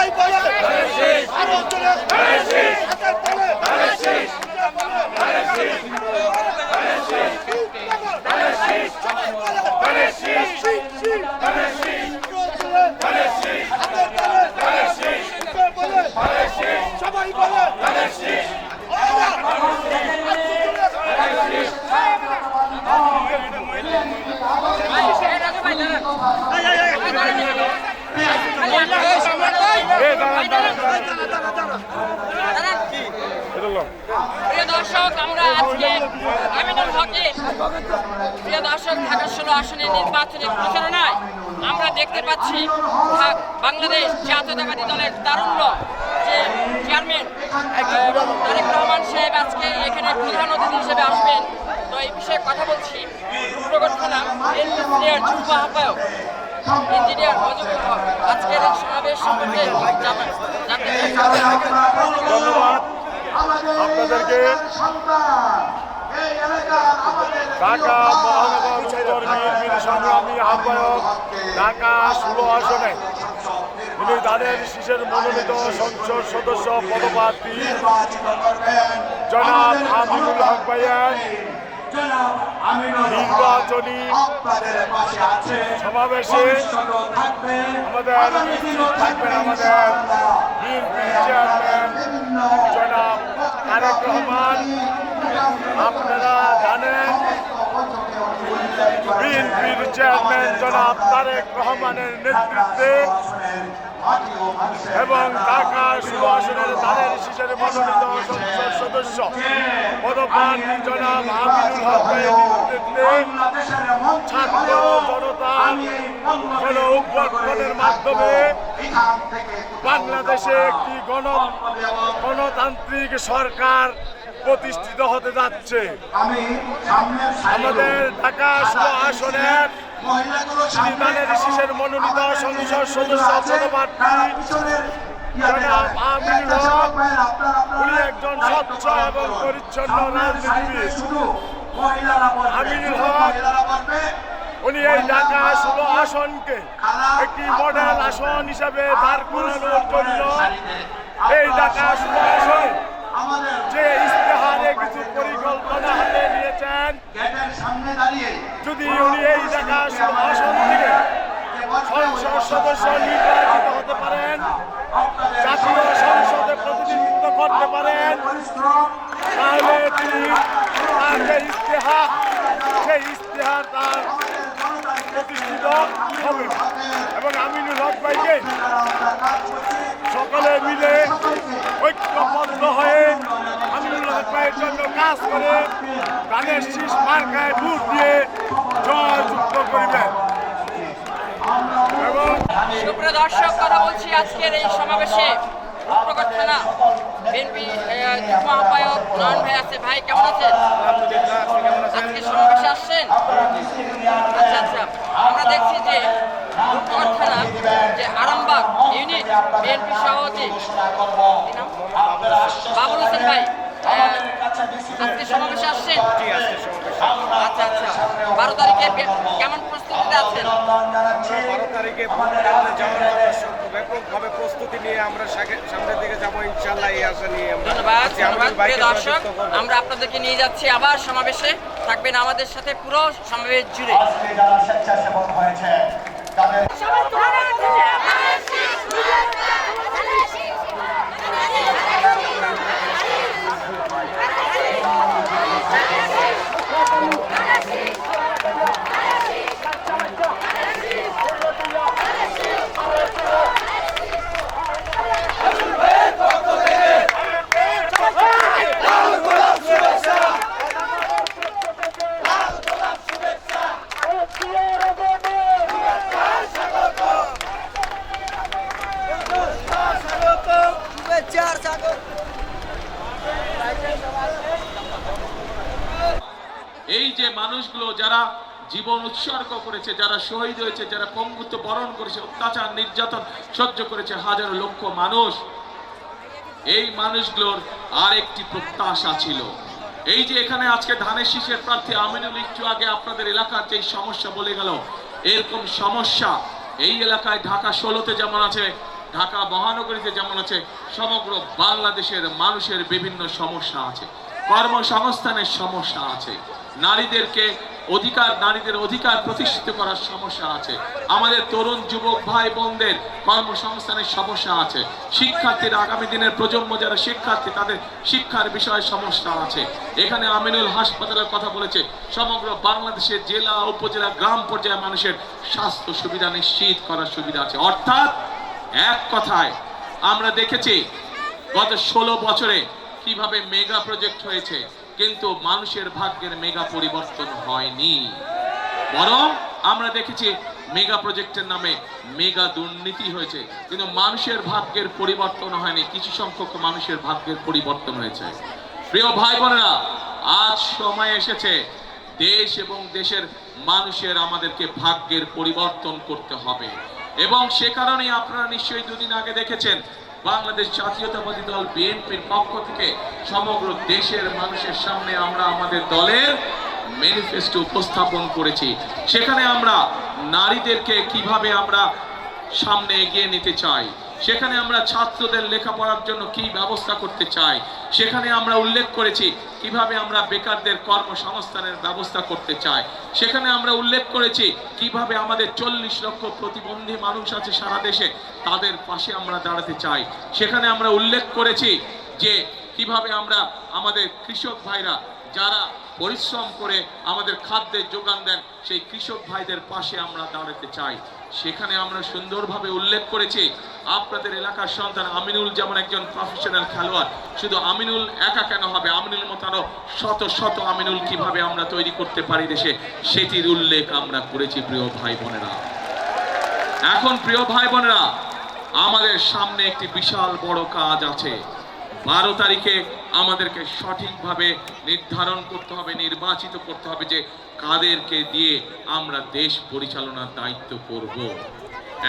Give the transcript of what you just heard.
সবাই বলে আরো চলে সবাই বলে প্রিয় দর্শক, আমরা আজকে আমিনুল হকের প্রিয় দর্শক ঢাকা 16 আসনের নির্বাচনী প্রচারণায় আমরা দেখতে পাচ্ছি বাংলাদেশ জাতীয়তাবাদী দলের তারুণ্য যে চেয়ারম্যান তারেক রহমান সাহেব আজকে এখানে প্রধান অতিথি হিসেবে আসবেন। তো এই বিষয়ে কথা বলছি রূপনগর থানা সিনিয়র যুব আহ্বায়ক ইঞ্জিনিয়ার মজিবুল হক আজকের এই সমাবেশ সম্পর্কে জানতে চাই। ধন্যবাদ আপনাদেরকে। ঢাকা মহানগর উত্তর বিএনপির সংগ্রামী আহ্বায়ক ঢাকা 16 আসনে তিনি তাদের শীষের মনোনীত সংসদ সদস্য পদপ্রার্থী জনাব আমিনুল হক ভাইয়ের নির্বাচনী সমাবেশে আমাদের থাকবেন আমাদের বিএনপি চেয়ারম্যান জনাব তারেক রহমান। আপনারা জানেন বিএনপির চেয়ারম্যান জনাব তারেক রহমানের নেতৃত্বে এবং ঢাকা 16 আসনের তাদের শীষের মনোনীত সংসদ সদস্য পদপ্রার্থী জনাব আমিনুল হক ভাইয়ের নেতৃত্বে ছাত্র জনতা গণ অভ্যুত্থানের মাধ্যমে বাংলাদেশে একটি গণতান্ত্রিক সরকার প্রতিষ্ঠিত হতে যাচ্ছে। আমাদের ঢাকা 16 আসনের তাদের শীষের মনোনীত সংসদ সদস্য পদপ্রার্থী জনাব আমিনুল হক, উনি একজন স্বচ্ছ এবং পরিচ্ছন্ন রাজনীতিবিদ। আমিনুল হক উনি এই ঢাকা 16 আসনকে একটি মডেল আসন হিসাবে দাঁড় করানোর জন্য এই ঢাকা 16 আসনে যে ইস্তেহারে কিছু পরিকল্পনা হাতে নিয়েছেন, যদি উনি এই ঢাকা 16 আসন থেকে সংসদ সদস্য নির্বাচিত হতে পারেন, জাতীয় সংসদে প্রতিনিধিত্ব করতে পারেন, তাহলে তিনি তার যে ইস্তেহার সেই ইস্তেহার তার প্রতিষ্ঠিত হবে এবং আমিনুল হক ভাইকে সকলে মিলে ঐক্যবদ্ধ হয়ে আমিনুল হক ভাইয়ের জন্য কাজ করে ধানের শীষ মার্কায় ভোট দিয়ে জয়যুক্ত করিবেন। এবং সুপ্রিয় দর্শক, কথা বলছি আজকের এই সমাবেশে রূপনগর থানা বিএনপি যুগ্ম আহ্বায়ক নয়ন ভাই আছে। ভাই কেমন আছেন? আজকে সমাবেশে আসছেন? আচ্ছা আচ্ছা, আমরা দেখছি যে রূপনগর থানা যে আরামবাগ ইউনিট বিএনপি সভাপতি বাবুল হোসেন ভাই আজকে সমাবেশে আসছেন? আচ্ছা আচ্ছা, 12 তারিখে কেমন প্রস্তুতিতে আছেন? 12 তারিখে ব্যাপকভাবে প্রস্তুতি নিয়ে আমরা সামনের দিকে যাবো ইনশাল্লাহ। এই আশা নিয়ে ধন্যবাদ। প্রিয় দর্শক, আমরা আপনাদেরকে নিয়ে যাচ্ছি আবার সমাবেশে, থাকবেন আমাদের সাথে পুরো সমাবেশ জুড়ে। এই যে মানুষগুলো যারা জীবন উৎসর্গ করেছে, যারা শহীদ হয়েছে, যারা পঙ্গুত্ব বরণ করেছে, অত্যাচার নির্যাতন সহ্য করেছে হাজারো লক্ষ মানুষ, এই মানুষগুলোর আরেকটি প্রত্যাশা ছিল। এই যে এখানে আজকে ধানের শীষের প্রার্থী আমিনুল একটু আগে আপনাদের এলাকার যে সমস্যা বলে গেল, এরকম সমস্যা এই এলাকায় ঢাকা 16তে যেমন আছে ঢাকা মহানগরীতে যেমন আছে, সমগ্র বাংলাদেশের মানুষের বিভিন্ন সমস্যা আছে, কর্মসংস্থানের সমস্যা আছে, নারীদের অধিকার প্রতিষ্ঠিত করার সমস্যা আছে, আমাদের তরুণ যুবক ভাই বোনদের কর্মসংস্থানের সমস্যা আছে, শিক্ষার্থীরা আগামী দিনের প্রজন্ম যারা শিক্ষার্থী তাদের শিক্ষার বিষয়ে সমস্যা আছে। এখানে আমিনুল হাসপাতালের কথা বলেছে, সমগ্র বাংলাদেশের জেলা উপজেলা গ্রাম পর্যায়ে মানুষের স্বাস্থ্য সুবিধা নিশ্চিত করার সুবিধা আছে। অর্থাৎ এক কথায় আমরা দেখেছি গত 16 বছরে কিভাবে মেগা প্রজেক্ট হয়েছে, কিন্তু মানুষের ভাগ্যের মেগা পরিবর্তন হয়নি, বরং আমরা দেখেছি মেগা প্রজেক্টের নামে মেগা দুর্নীতি হয়েছে, কিন্তু মানুষের ভাগ্যের পরিবর্তন হয়নি। কিছু সংখ্যক মানুষের ভাগ্যের পরিবর্তন হয়েছে। প্রিয় ভাই বোনেরা, আজ সময় এসেছে দেশ এবং দেশের মানুষের আমাদেরকে ভাগ্যের পরিবর্তন করতে হবে, এবং সে কারণেই আপনারা নিশ্চয়ই দুদিন আগে দেখেছেন বাংলাদেশ জাতীয়তাবাদী দল বিএনপির পক্ষ থেকে সমগ্র দেশের মানুষের সামনে আমরা আমাদের দলের ম্যানিফেস্টো উপস্থাপন করেছি। সেখানে আমরা নারীদেরকে কিভাবে আমরা সামনে এগিয়ে নিতে চাই, সেখানে আমরা ছাত্রদের লেখাপড়ার জন্য কি ব্যবস্থা করতে চাই, সেখানে আমরা উল্লেখ করেছি কিভাবে আমরা বেকারদের কর্মসংস্থানের ব্যবস্থা করতে চাই, সেখানে আমরা উল্লেখ করেছি কিভাবে আমাদের 40 লক্ষ প্রতিবন্ধী মানুষ আছে সারা দেশে, তাদের পাশে আমরা দাঁড়াতে চাই। সেখানে আমরা উল্লেখ করেছি যে কিভাবে আমরা আমাদের কৃষক ভাইরা যারা পরিশ্রম করে আমাদের খাদ্যের যোগান দেন, সেই কৃষক ভাইদের পাশে আমরা দাঁড়াতে চাই। সেখানে আমরা সুন্দরভাবে উল্লেখ করেছি আপনাদের এলাকার সন্তান আমিনুল যেমন একজন প্রফেশনাল খেলোয়াড়, শুধু আমিনুল একা কেন হবে, আমিনুল মতো আরো শত শত আমিনুল কিভাবে আমরা তৈরি করতে পারি দেশে, সেটির উল্লেখ আমরা করেছি। প্রিয় ভাই বোনেরা, এখন প্রিয় ভাই বোনেরা, আমাদের সামনে একটি বিশাল বড় কাজ আছে। 12 তারিখে আমাদেরকে সঠিকভাবে নির্ধারণ করতে হবে, নির্বাচিত করতে হবে যে কাদেরকে দিয়ে আমরা দেশ পরিচালনার দায়িত্ব করব।